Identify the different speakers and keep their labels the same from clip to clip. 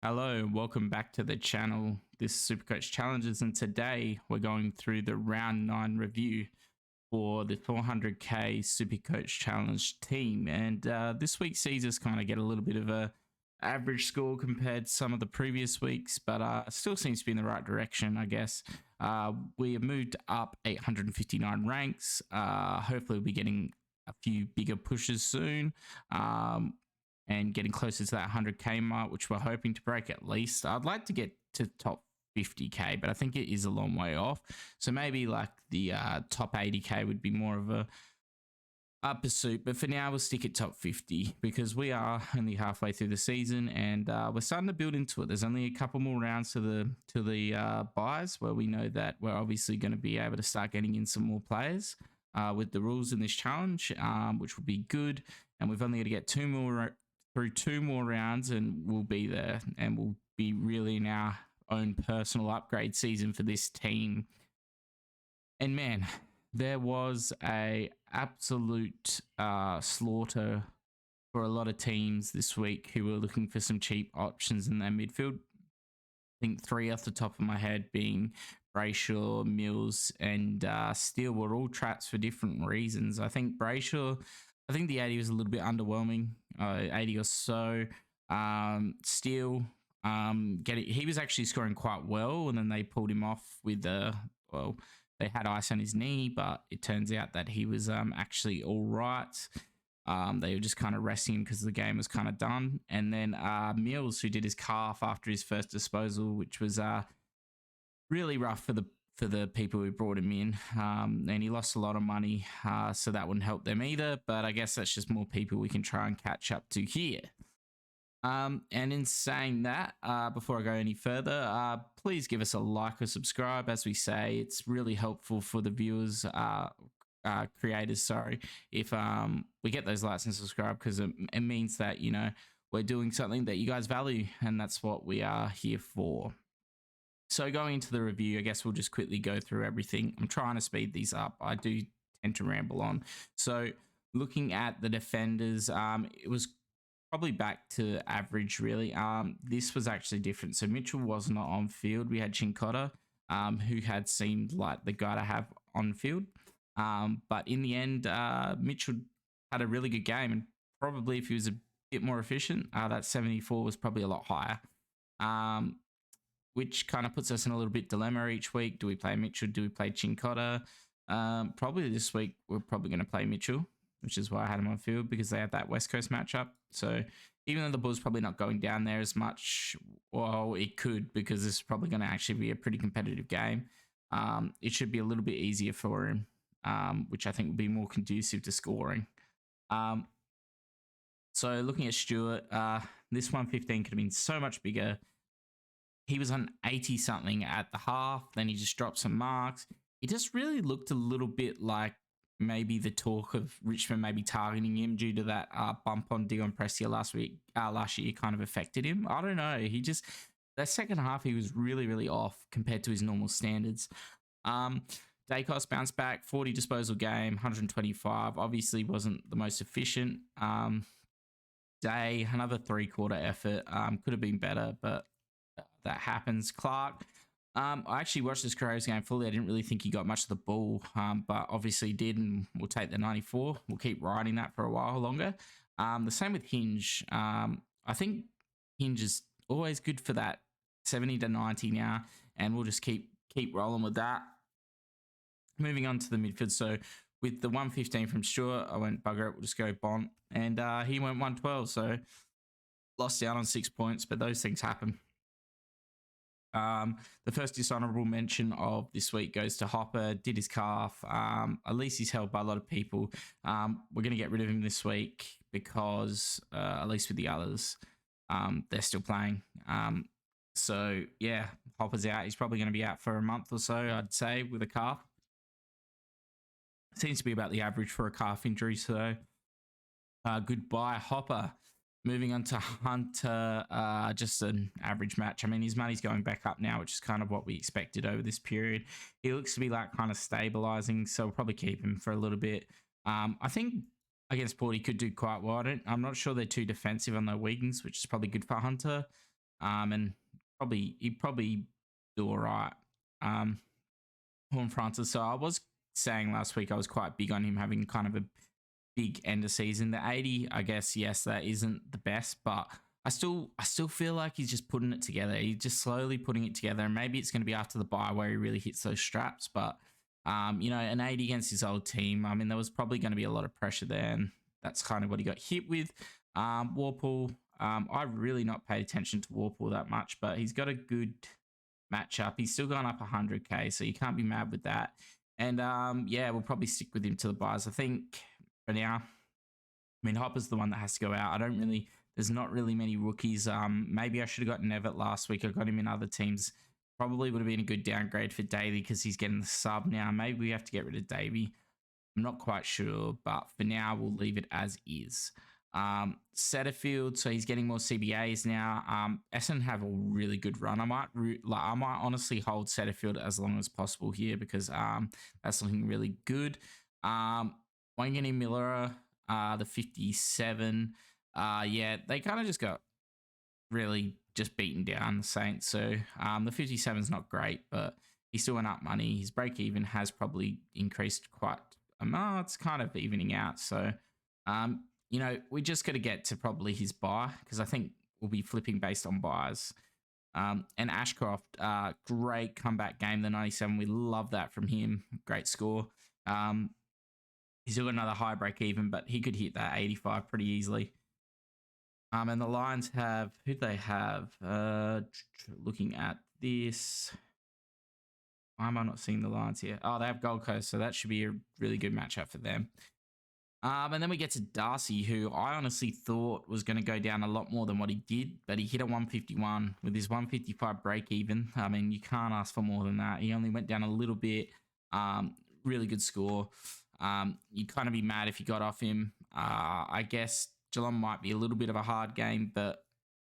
Speaker 1: Hello, and welcome back to the channel. This is Supercoach Challenges, and today we're going through the round 9 review for the 400k Supercoach Challenge team. And this week sees us kind of get a little bit of a average score compared to some of the previous weeks, but still seems to be in the right direction, I guess. We have moved up 859 ranks. Hopefully we'll be getting a few bigger pushes soon. And getting closer to that 100k mark, which we're hoping to break at least. I'd like to get to top 50k, but I think it is a long way off. So maybe like the top 80k would be more of a pursuit. But for now, we'll stick at top 50 because we are only halfway through the season and we're starting to build into it. There's only a couple more rounds to the buys where we know that we're obviously going to be able to start getting in some more players with the rules in this challenge, which will be good. And we've only got to get through two more rounds and we'll be there, and we'll be really in our own personal upgrade season for this team. And man, there was a absolute slaughter for a lot of teams this week who were looking for some cheap options in their midfield. I think three off the top of my head being Brayshaw, Mills, and Steele were all traps for different reasons. I think Brayshaw, I think the 80 was a little bit underwhelming, 80 or so. Steele, he was actually scoring quite well, and then they pulled him off with they had ice on his knee, but it turns out that he was actually all right. They were just kind of resting him because the game was kind of done. And then Mills, who did his calf after his first disposal, which was really rough for the people who brought him in, and he lost a lot of money, so that wouldn't help them either, but I guess that's just more people we can try and catch up to here. And in saying that, before I go any further, please give us a like or subscribe. As we say, it's really helpful for the viewers, creators, if we get those likes and subscribe, because it means that, you know, we're doing something that you guys value, and that's what we are here for. So going into the review, I guess we'll just quickly go through everything. I'm trying to speed these up. I do tend to ramble on. So looking at the defenders, it was probably back to average, really. This was actually different. So Mitchell was not on field. We had Chincotta, who had seemed like the guy to have on field. But in the end, Mitchell had a really good game. And probably if he was a bit more efficient, that 74 was probably a lot higher. Which kind of puts us in a little bit dilemma each week. Do we play Mitchell? Do we play Chincotta? Probably this week, we're probably going to play Mitchell, which is why I had him on field, because they had that West Coast matchup. So even though the Bulls probably not going down there as much, well, it could, because this is probably going to actually be a pretty competitive game. It should be a little bit easier for him, which I think will be more conducive to scoring. So looking at Stewart, this 115 could have been so much bigger. He was on 80 something at the half. Then he just dropped some marks. He just really looked a little bit like maybe the talk of Richmond maybe targeting him due to that bump on Dion Prestia last year kind of affected him. I don't know. That second half, he was really, really off compared to his normal standards. Dacos bounced back, 40 disposal game, 125. Obviously wasn't the most efficient. Day, another 3-quarter effort. Could have been better, but that happens. Clark, I actually watched this Crows game fully. I didn't really think he got much of the ball, but obviously did, and we'll take the 94. We'll keep riding that for a while longer. The same with Hinge. I think Hinge is always good for that 70 to 90 now, and we'll just keep rolling with that. Moving on to the midfield. So with the 115 from Stewart, I went bugger it, we'll just go Bont, and he went 112, so lost out on 6 points, but those things happen. The first dishonourable mention of this week goes to Hopper. Did his calf. At least he's held by a lot of people. We're going to get rid of him this week because, at least with the others, they're still playing. So, yeah, Hopper's out. He's probably going to be out for a month or so, I'd say, with a calf. Seems to be about the average for a calf injury, so goodbye, Hopper. Moving on to Hunter, just an average match. I mean, his money's going back up now, which is kind of what we expected over this period. He looks to be like kind of stabilizing, so we'll probably keep him for a little bit. I think against Port, he could do quite well. I'm not sure they're too defensive on their wings, which is probably good for Hunter. And he'd probably do all right. Horn Francis. So I was saying last week I was quite big on him having kind of a big end of season. The 80, I guess, yes, that isn't the best, but I still feel like he's just putting it together. He's just slowly putting it together, and maybe it's going to be after the bye where he really hits those straps. But an 80 against his old team. I mean, there was probably going to be a lot of pressure there, and that's kind of what he got hit with. Warpool. I've really not paid attention to Warpool that much, but he's got a good matchup. He's still gone up 100k, so you can't be mad with that. And we'll probably stick with him to the buys. I think for now, I mean, Hopper's the one that has to go out. There's not really many rookies. Maybe I should have got Nevitt last week. I got him in other teams. Probably would have been a good downgrade for Daly because he's getting the sub now. Maybe we have to get rid of Davey. I'm not quite sure, but for now, we'll leave it as is. Setterfield, so he's getting more CBAs now. Essendon have a really good run. I might honestly hold Setterfield as long as possible here because that's looking really good. Wangani Miller, the 57. They kind of just got really just beaten down, the Saints. So the 57 is not great, but he's still went up money. His break even has probably increased quite. It's kind of evening out. So we just got to get to probably his buy because I think we'll be flipping based on buys. And Ashcroft, great comeback game, the 97. We love that from him. Great score. He's still got another high break even, but he could hit that 85 pretty easily. And the Lions have, who'd they have? Looking at this. Why am I not seeing the Lions here? Oh, they have Gold Coast, so that should be a really good matchup for them. And then we get to Darcy, who I honestly thought was going to go down a lot more than what he did, but he hit a 151 with his 155 break even. I mean, you can't ask for more than that. He only went down a little bit. Really good score. You'd kind of be mad if you got off him. I guess Geelong might be a little bit of a hard game, but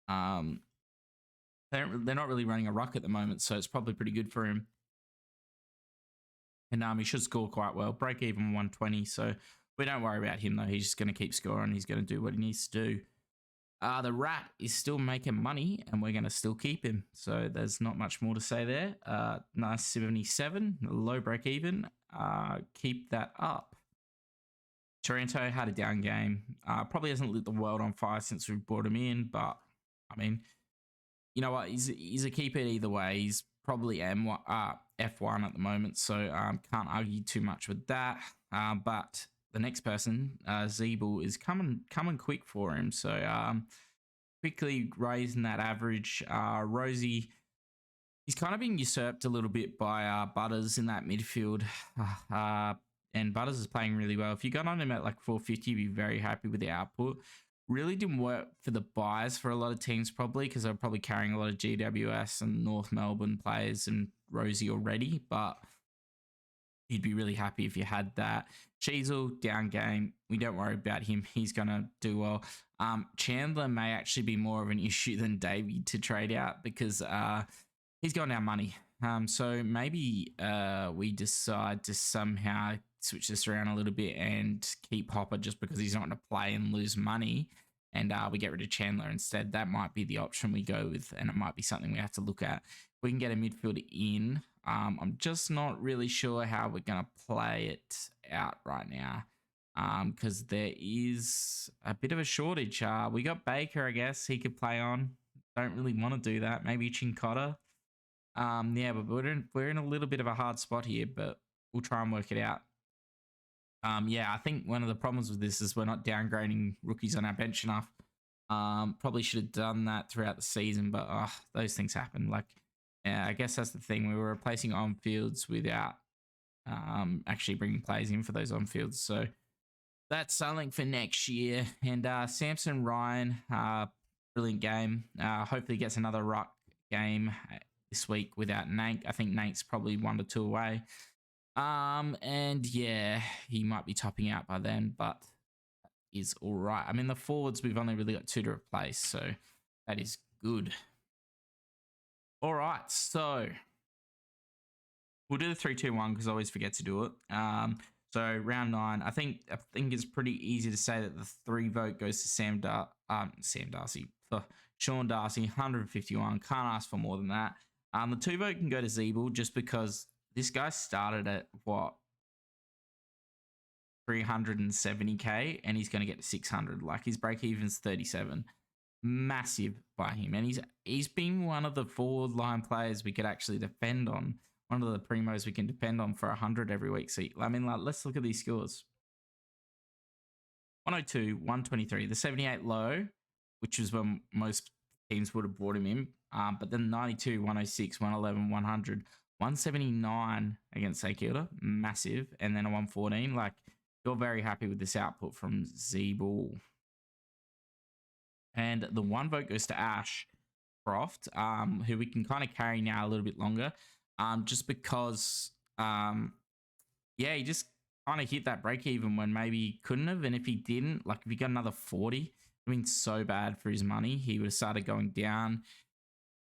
Speaker 1: they're not really running a ruck at the moment, so it's probably pretty good for him. And he should score quite well. Break even 120, so we don't worry about him, though. He's just going to keep scoring. He's going to do what he needs to do. The Rat is still making money, and we're going to still keep him. So there's not much more to say there. Nice 77, low break even. Keep that up. Taranto had a down game. Probably hasn't lit the world on fire since we brought him in, but, I mean, you know what? He's a keeper either way. He's probably F1 at the moment, so can't argue too much with that. But the next person, Zeeble, is coming quick for him. So quickly raising that average. Rosie, he's kind of been usurped a little bit by Butters in that midfield. And Butters is playing really well. If you got on him at like 450, you'd be very happy with the output. Really didn't work for the buys for a lot of teams probably because they're probably carrying a lot of GWS and North Melbourne players and Rosie already, but you'd be really happy if you had that. Cheezel, down game. We don't worry about him. He's going to do well. Chandler may actually be more of an issue than Davey to trade out because he's got our money. So maybe we decide to somehow switch this around a little bit and keep Hopper just because he's not going to play and lose money, and we get rid of Chandler instead. That might be the option we go with, and it might be something we have to look at. We can get a midfielder in. I'm just not really sure how we're going to play it out right now because there is a bit of a shortage. We got Baker, I guess he could play on. Don't really want to do that. Maybe Chincotta. But we're in a little bit of a hard spot here, but we'll try and work it out. I think one of the problems with this is we're not downgrading rookies on our bench enough. Probably should have done that throughout the season, but those things happen. I guess that's the thing. We were replacing on-fields without actually bringing players in for those on-fields. So that's something for next year. And Samson Ryan, brilliant game. Hopefully gets another ruck game this week without Nate. I think Nate's probably 1 to 2 away. He might be topping out by then, but that is all right. I mean, the forwards, we've only really got 2 to replace, so that is good. All right, so we'll do the 3-2-1 because I always forget to do it. So round 9, I think it's pretty easy to say that the 3 vote goes to Sam Darcy. Sean Darcy, 151. Can't ask for more than that. The 2 vote can go to Zeeble just because this guy started at what? 370k and he's going to get to 600. Like his break even's 37. Massive by him. And he's been one of the forward line players we could actually depend on. One of the primos we can depend on for 100 every week. So, I mean, like, let's look at these scores. 102, 123. The 78 low, which is when most teams would have brought him in. But then 92, 106, 111, 100, 179 against St Kilda. Massive. And then a 114. Like, you're very happy with this output from Zeeble. And the 1 vote goes to Ash Croft, who we can kind of carry now a little bit longer. Just because, he just kind of hit that break even when maybe he couldn't have. And if he didn't, like if he got another 40, it would have been so bad for his money. He would have started going down.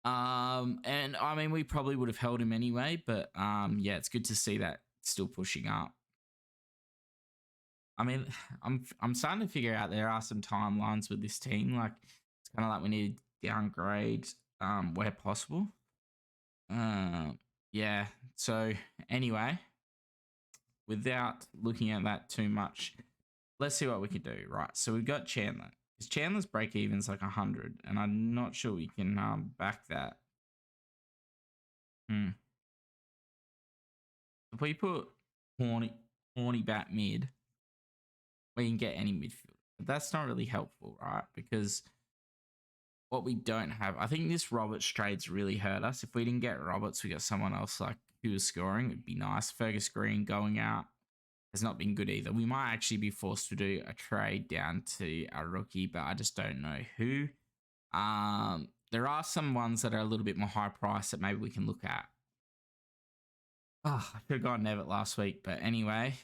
Speaker 1: And I mean, we probably would have held him anyway, but it's good to see that still pushing up. I mean, I'm starting to figure out there are some timelines with this team. Like it's kind of like we need to downgrade where possible. So anyway, without looking at that too much, let's see what we can do. Right, so we've got Chandler. Because Chandler's break even's like 100, and I'm not sure we can back that. If we put Horny bat mid, we can get any midfield. But that's not really helpful, right? Because what we don't have, I think this Roberts trade's really hurt us. If we didn't get Roberts, we got someone else like who was scoring. It'd be nice. Fergus Green going out has not been good either. We might actually be forced to do a trade down to our rookie, but I just don't know who. There are some ones that are a little bit more high price that maybe we can look at. I could have gone Nevitt last week, but anyway.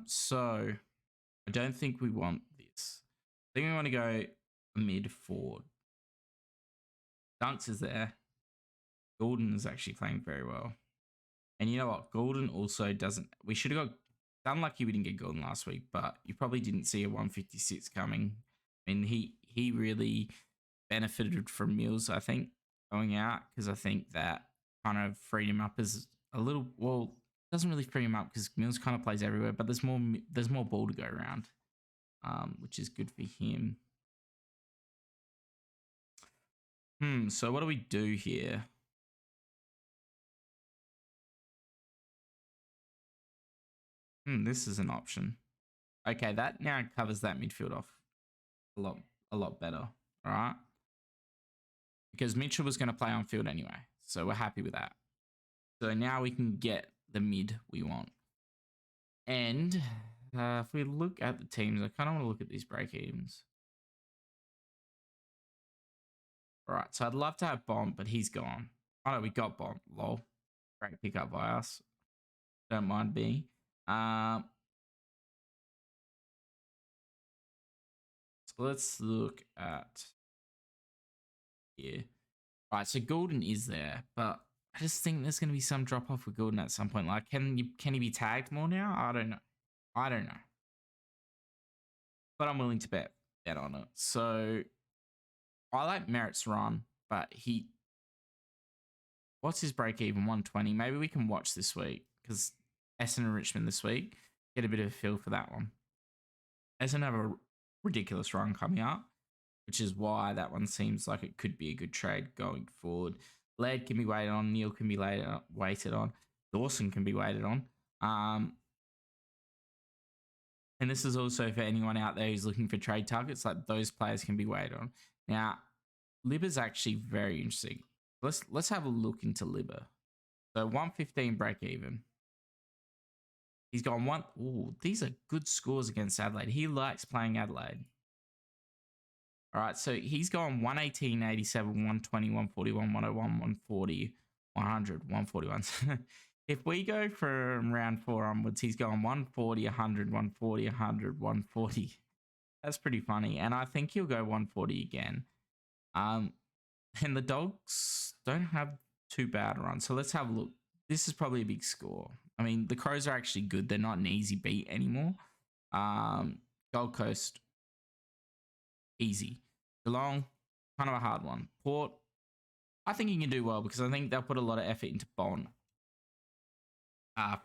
Speaker 1: So I don't think we want this. I think we want to go mid forward. Dunks is there. Gordon is actually playing very well. And you know what? Gordon also doesn't... We should have got... Unlucky we didn't get Gordon last week, but you probably didn't see a 156 coming. I mean, he really benefited from Mills, I think, going out, because I think that kind of freed him up as a little... Well, doesn't really free him up because Mills kind of plays everywhere, but there's more ball to go around, which is good for him. So what do we do here? This is an option. Okay, that now covers that midfield off a lot better. All right. Because Mitchell was going to play on field anyway. So we're happy with that. So now we can get the mid we want. And if we look at the teams, I kind of want to look at these break evens. All right. So I'd love to have Bond, but he's gone. Oh, no, we got Bond. Lol. Great pickup by us. Don't mind me. So let's look at here. Right, so Gordon is there, but I just think there's going to be some drop off with Gordon at some point. Like, can he be tagged more now? I don't know. But I'm willing to bet on it. So I like Merritt's run, but what's his break even? 120. Maybe we can watch this week because Essendon and Richmond this week. Get a bit of a feel for that one. Essendon have a ridiculous run coming up, which is why that one seems like it could be a good trade going forward. Laird can be waited on. Neil can be waited on. Dawson can be waited on. And this is also for anyone out there who's looking for trade targets. Like those players can be waited on. Now, Libba's actually very interesting. Let's have a look into Libba. So 115 break even. He's gone one. Ooh, these are good scores against Adelaide. He likes playing Adelaide. All right, so he's gone 118, 87, 120, 141, 101, 140, 100, 141. If we go from round 4 onwards, he's going 140, 100, 140, 100, 140. That's pretty funny. And I think he'll go 140 again. And the Dogs don't have too bad a run. So let's have a look. This is probably a big score. I mean, the Crows are actually good. They're not an easy beat anymore. Gold Coast, easy. Geelong, kind of a hard one. Port, I think he can do well because I think they'll put a lot of effort into Bond.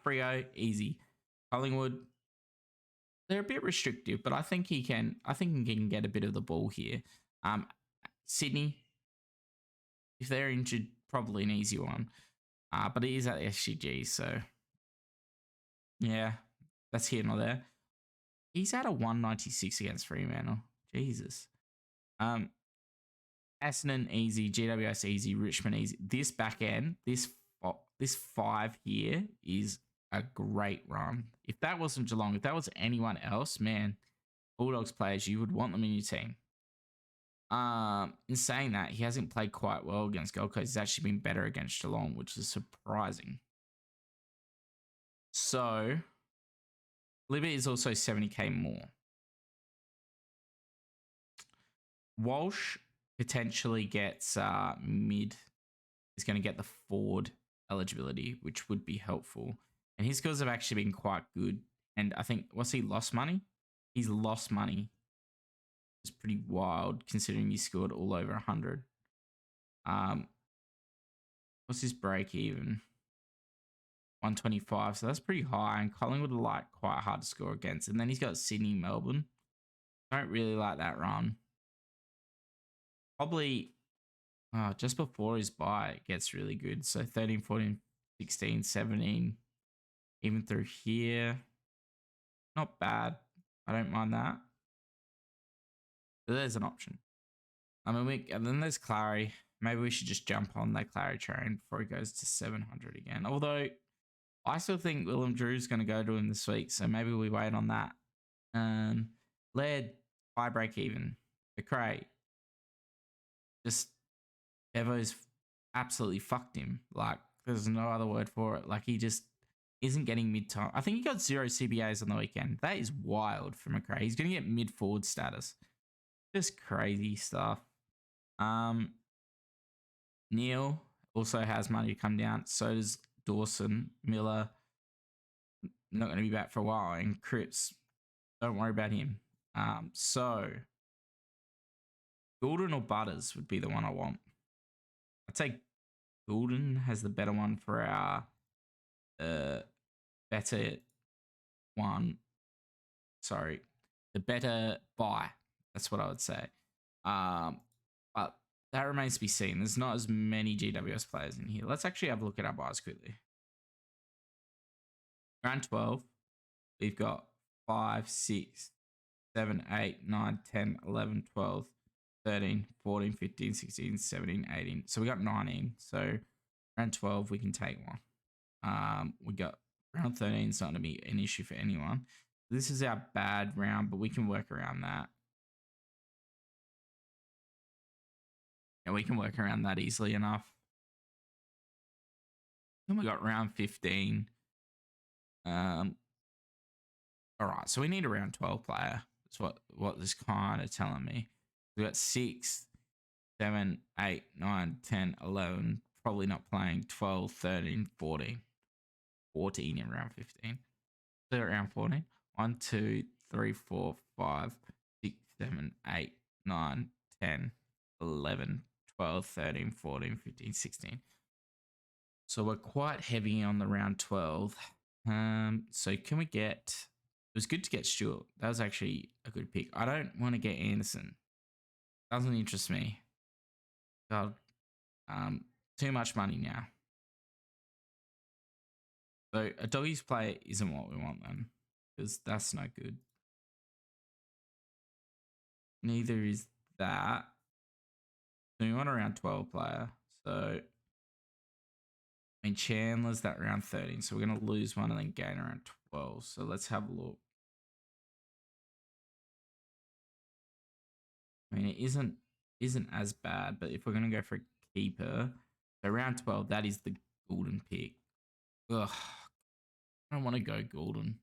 Speaker 1: Freo, easy. Collingwood, they're a bit restrictive, but I think he can. I think he can get a bit of the ball here. Sydney, if they're injured, probably an easy one. But it is at the SCG, so yeah, that's here nor there. He's at a 196 against Fremantle. Jesus. Essendon easy, GWS easy, Richmond easy. This back end, this 5 here is a great run. If that wasn't Geelong, if that was anyone else, man, Bulldogs players, you would want them in your team. In saying that, he hasn't played quite well against Gold Coast. He's actually been better against Geelong, which is surprising. So, Libby is also 70k more. Walsh potentially gets mid. He's going to get the forward eligibility, which would be helpful. And his scores have actually been quite good. And I think, what's he lost money? He's lost money. It's pretty wild considering he scored all over 100. What's his break even? 125. So that's pretty high. And Collingwood are like quite hard to score against. And then he's got Sydney, Melbourne. Don't really like that run. Probably just before his bye, it gets really good. So 13, 14, 16, 17, even through here. Not bad. I don't mind that. But there's an option. I mean, and then there's Clary. Maybe we should just jump on that Clary train before he goes to 700 again. Although, I still think Willem Drew's going to go to him this week. So maybe we wait on that. Laird, high break even. McRae. Just Bevo's absolutely fucked him. Like, there's no other word for it. Like, he just isn't getting mid-time. I think he got 0 CBAs on the weekend. That is wild for McRae. He's going to get mid-forward status. Just crazy stuff. Neil also has money to come down. So does Dawson. Miller, not going to be back for a while. And Cripps, don't worry about him. So, Goulden or Butters would be the one I want. I'd say Goulden has the better one for our better one. Sorry, the better buy. That's what I would say. But that remains to be seen. There's not as many GWS players in here. Let's actually have a look at our buys quickly. Round 12, we've got 5, 6, 7, 8, 9, 10, 11, 12, 13, 14, 15, 16, 17, 18. So we got 19. So round 12, we can take one. We got round 13. It's not going to be an issue for anyone. This is our bad round, but we can work around that. Yeah, we can work around that easily enough. Then we got round 15. All right, so we need a round 12 player. That's what this kind of telling me. We got 6, 7, 8, 9, 10, 11. Probably not playing 12, 13, 14. 14 in round 15. So round 14. 1, 2, 3, 4, 5, 6, 7, 8, 9, 10, 11, 12, 13, 14, 15, 16. So we're quite heavy on the round 12. So can we get... It was good to get Stewart. That was actually a good pick. I don't want to get Anderson. Doesn't interest me. God, too much money now. So a doggies player isn't what we want then, because that's no good. Neither is that. So we want a round 12 player. So, I mean, Chandler's that round 13. So we're going to lose one and then gain around 12. So let's have a look. I mean, it isn't as bad, but if we're going to go for a keeper, so round 12, that is the Goulden pick. Ugh, I don't want to go Goulden.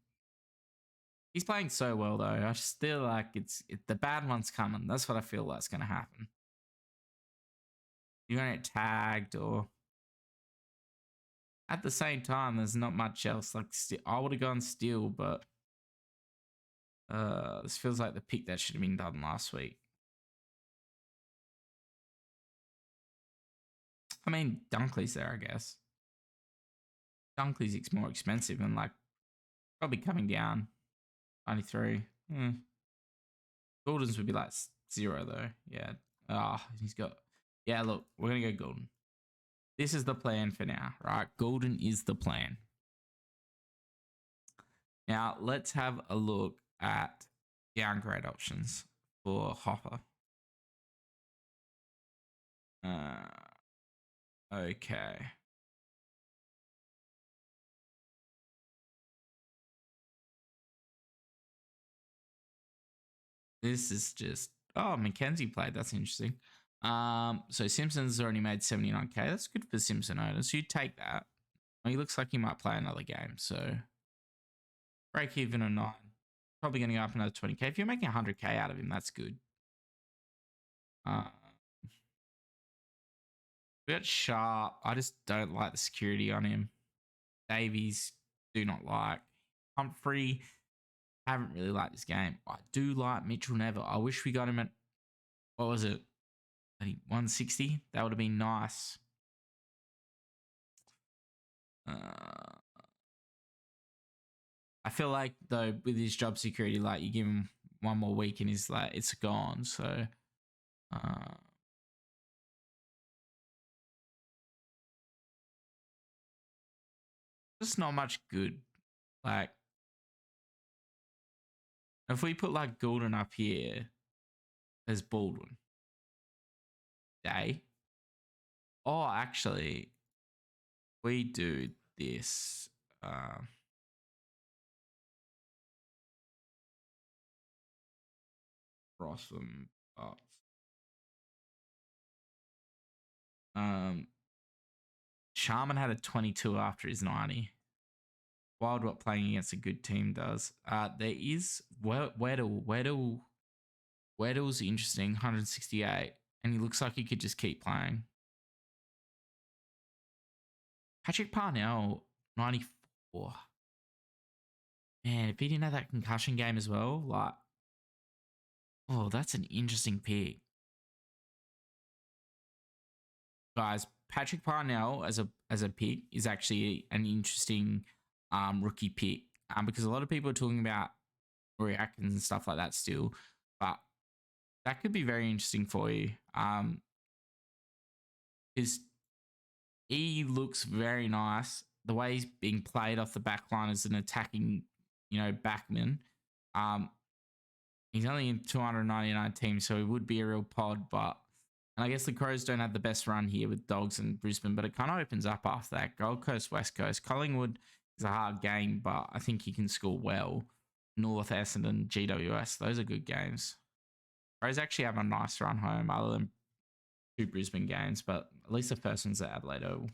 Speaker 1: He's playing so well though. I just feel like the bad one's coming. That's what I feel like's going to happen. You're going to get tagged, or at the same time, there's not much else. Like, I would have gone Steele, but this feels like the pick that should have been done last week. I mean, Dunkley's there, I guess. Dunkley's more expensive and like probably coming down. 93. Gordon's would be like 0 though. Yeah. He's got. Yeah, look, we're gonna go Gordon. This is the plan for now, right? Gordon is the plan. Now let's have a look at downgrade options for Hopper. Okay. This is just Mackenzie played. That's interesting. So Simpson's already made 79k. That's good for Simpson owners. You take that. He looks like he might play another game. So break even or 9. Probably going to go up another 20k. If you're making 100k out of him, that's good. We got Sharp. I just don't like the security on him. Davies, do not like. Humphrey, haven't really liked this game. I do like Mitchell Neville. I wish we got him at, what was it? 160? That would have been nice. I feel like, though, with his job security, like, you give him one more week and he's like, it's gone. So, just not much good. Like, if we put like Golden up here as Baldwin, Day. Oh, actually, we do this. Rossum, Sharman had a 22 after his 90. Wild what playing against a good team does. There is Weddle. Weddle's interesting, 168, and he looks like he could just keep playing. Patrick Parnell, 94. Man, if he didn't have that concussion game as well, like, oh, that's an interesting pick. Guys, Patrick Parnell as a pick is actually an interesting rookie pick because a lot of people are talking about Rory Atkins and stuff like that still, but that could be very interesting for you. Because he looks very nice. The way he's being played off the back line as an attacking, backman. He's only in 299 teams, so he would be a real pod, but and I guess the Crows don't have the best run here with Dogs and Brisbane, but it kind of opens up after that. Gold Coast, West Coast. Collingwood is a hard game, but I think he can score well. North Essendon, GWS, those are good games. Crows actually have a nice run home other than 2 Brisbane games, but at least the first one's at Adelaide Oval.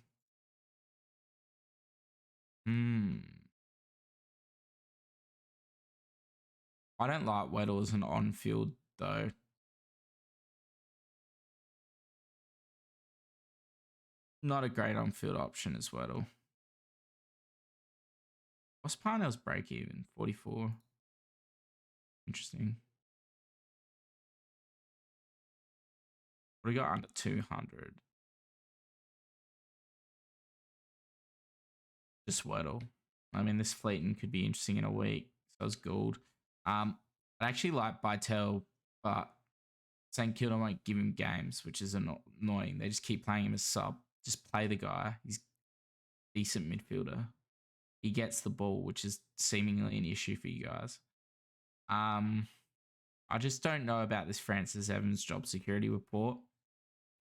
Speaker 1: I don't like Weddle as an on-field, though. Not a great on-field option as Weddle. What's Parnell's break even? 44. Interesting. What do we got under 200? Just Weddle. I mean, this Fleeton could be interesting in a week. So it's Gould. I actually like Bytel, but St Kilda won't give him games, which is annoying. They just keep playing him as sub. Just play the guy. He's a decent midfielder. He gets the ball, which is seemingly an issue for you guys. I just don't know about this Francis Evans job security report.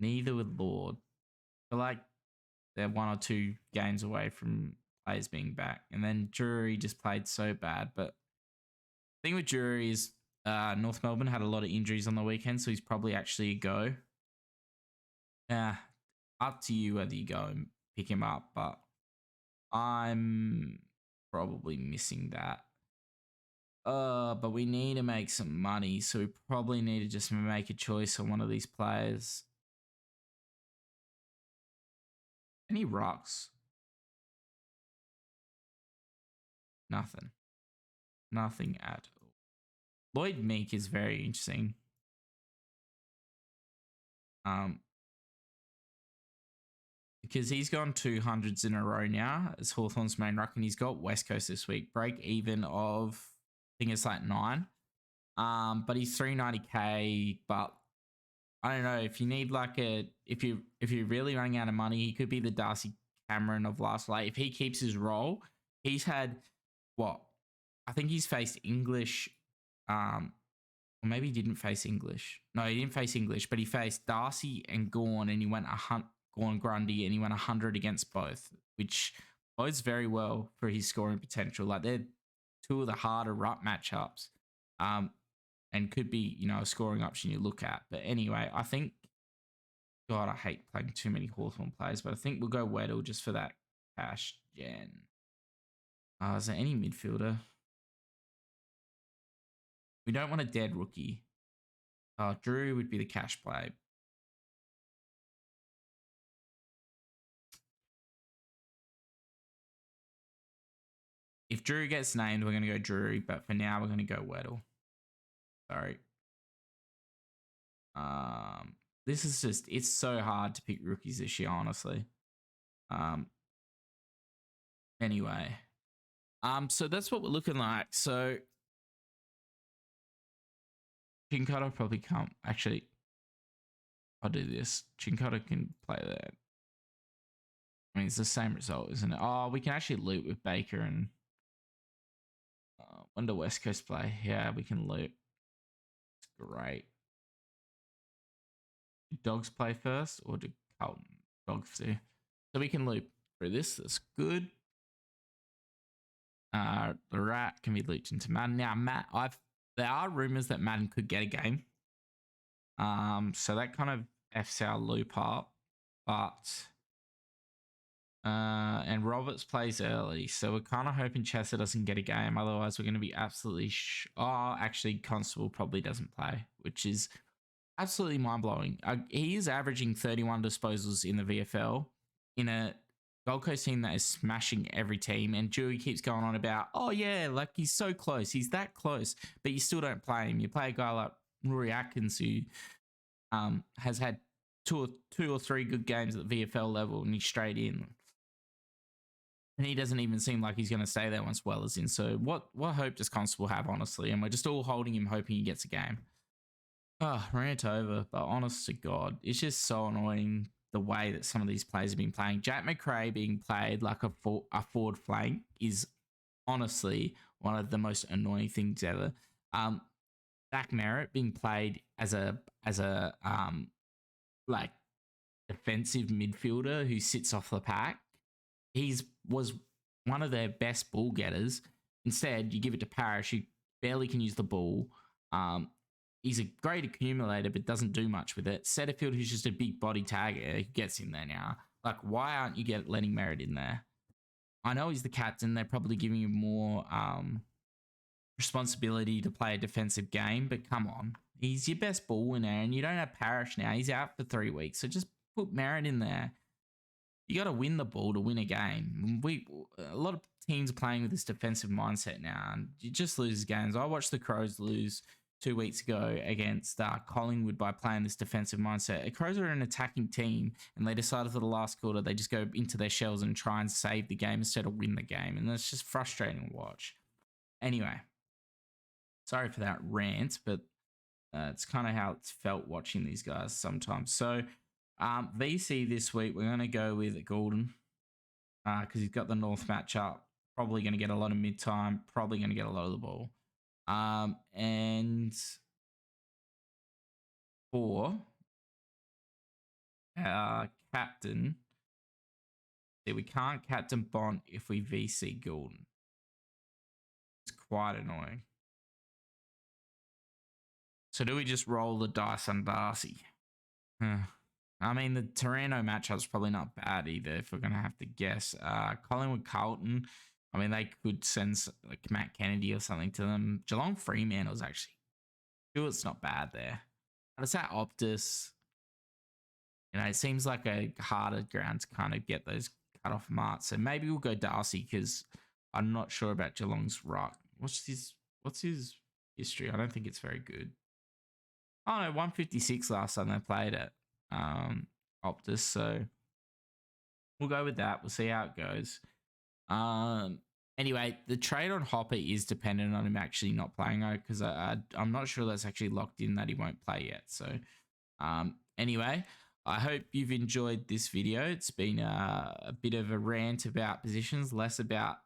Speaker 1: Neither with Lord. I feel like they're 1 or 2 games away from players being back. And then Drury just played so bad. But the thing with Drury is North Melbourne had a lot of injuries on the weekend, so he's probably actually a go. Yeah, up to you whether you go and pick him up, but I'm probably missing that. But we need to make some money, so we probably need to just make a choice on one of these players. Any rocks? Nothing. Nothing at all. Lloyd Meek is very interesting. because he's gone 200s in a row now as Hawthorn's main ruck, and he's got West Coast this week. Break even of, I think it's like 9. But he's 390k. But I don't know if you need like if you're really running out of money, he could be the Darcy Cameron of last. Like if he keeps his role, he's had what I think he's faced English. Or maybe he didn't face English. No, he didn't face English, but he faced Darcy and Gawn, and he went Gawn Grundy, and he went 100 against both, which bodes very well for his scoring potential. Like they're two of the harder ruck matchups, and could be a scoring option you look at. But anyway, I think, God, I hate playing too many Hawthorn players, but I think we'll go Weddle just for that cash gen. Is there any midfielder? We don't want a dead rookie. Drew would be the cash play. If Drew gets named, we're going to go Drew, but for now, we're going to go Weddle. Sorry. This is just, it's so hard to pick rookies this year, honestly. Anyway. So that's what we're looking like. So Chincotta probably can't. Actually, I'll do this. Chincotta can play that. I mean, it's the same result, isn't it? Oh, we can actually loot with Baker and when do West Coast play? Yeah, we can loot. It's great. Do Dogs play first or do Carlton? Dogs do. So we can loot through this. That's good. The Rat can be looped into Madden. Now, there are rumors that Madden could get a game. So that kind of F's our loop up. But and Roberts plays early, so we're kind of hoping Chester doesn't get a game. Otherwise, we're going to be absolutely actually, Constable probably doesn't play, which is absolutely mind-blowing. He is averaging 31 disposals in the VFL in a Gold Coast team that is smashing every team, and Dewey keeps going on about, oh yeah, like he's so close, he's that close, but you still don't play him. You play a guy like Rory Atkins who has had two or three good games at the VFL level, and he's straight in. And he doesn't even seem like he's going to stay there once Weller's in. So what hope does Constable have, honestly? And we're just all holding him, hoping he gets a game. Rant over, but honest to God, it's just so annoying the way that some of these players have been playing. Jack McRae being played like a forward flank is honestly one of the most annoying things ever. Zach Merritt being played as a like defensive midfielder who sits off the pack. Was one of their best ball getters. Instead, you give it to Parrish, who barely can use the ball. He's a great accumulator, but doesn't do much with it. Setterfield, who's just a big body tagger, gets in there now. Like, why aren't you letting Merritt in there? I know he's the captain. They're probably giving him more responsibility to play a defensive game, but come on. He's your best ball winner, and you don't have Parrish now. He's out for 3 weeks, so just put Merritt in there. You got to win the ball to win a game. A lot of teams are playing with this defensive mindset now, and you just lose games. I watched the Crows lose 2 weeks ago against Collingwood by playing this defensive mindset. The Crows are an attacking team, and they decided for the last quarter they just go into their shells and try and save the game instead of win the game, and that's just frustrating to watch. Anyway, sorry for that rant, but it's kind of how it's felt watching these guys sometimes. So VC this week, we're going to go with Gordon because he's got the North matchup. Probably going to get a lot of mid-time. Probably going to get a lot of the ball. And for captain, we can't captain Bont if we VC Gordon. It's quite annoying. So do we just roll the dice on Darcy? I mean, the Toronto matchup's probably not bad either if we're going to have to guess. Collingwood Carlton, I mean, they could send like Matt Kennedy or something to them. Geelong Fremantle's actually, Stewart's not bad there. But it's at Optus. It seems like a harder ground to kind of get those cut-off marks. So maybe we'll go Darcy because I'm not sure about Geelong's ruck. What's his history? I don't think it's very good. Oh, no, 156 last time they played it. Optus, so we'll go with that. We'll see how it goes. Anyway, the trade on Hopper is dependent on him actually not playing though, because I'm not sure that's actually locked in that he won't play yet. So, anyway, I hope you've enjoyed this video. It's been a bit of a rant about positions, less about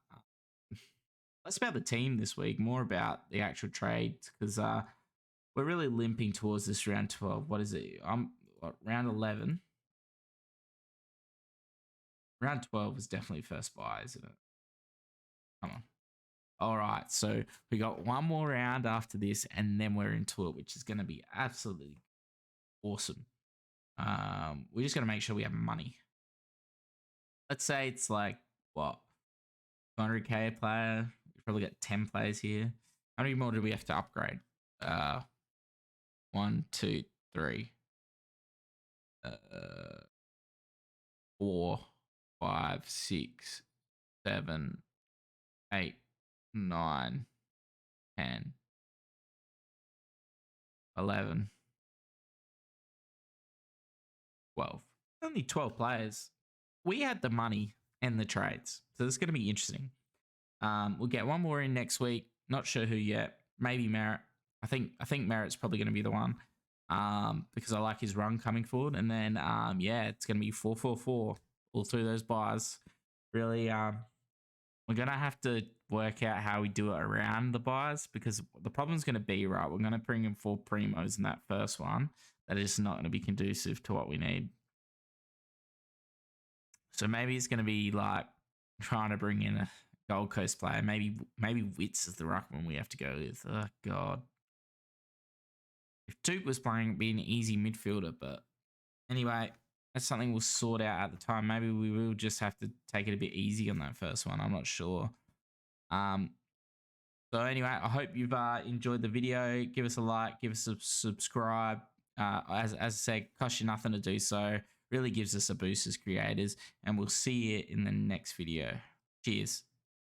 Speaker 1: the team this week, more about the actual trades, because we're really limping towards this round 12. What is it? Round 11. Round 12 is definitely first buy, isn't it? Come on. All right, so we got one more round after this, and then we're into it, which is going to be absolutely awesome. We're just going to make sure we have money. Let's say it's like, what, 200k a player? We probably got 10 players here. How many more do we have to upgrade? 1, 2, 3, 4, 5, 6, 7, 8, 9, 10, 11, 12. Only 12 players. We had the money and the trades, so it's going to be interesting. We'll get one more in next week. Not sure who yet. Maybe Merritt. I think Merritt's probably going to be the one, because I like his run coming forward. And then yeah, it's going to be 4-4-4 all through those buys. Really, we're going to have to work out how we do it around the buys, because the problem's going to be, right, we're going to bring in 4 primos in that first one. That is not going to be conducive to what we need. So maybe it's going to be like trying to bring in a Gold Coast player. Maybe Witts is the ruckman we have to go with. Oh, God. If Toop was playing, it'd be an easy midfielder. But anyway, that's something we'll sort out at the time. Maybe we will just have to take it a bit easy on that first one. I'm not sure. So anyway, I hope you've enjoyed the video. Give us a like. Give us a subscribe. As I said, costs you nothing to do so. Really gives us a boost as creators. And we'll see you in the next video. Cheers.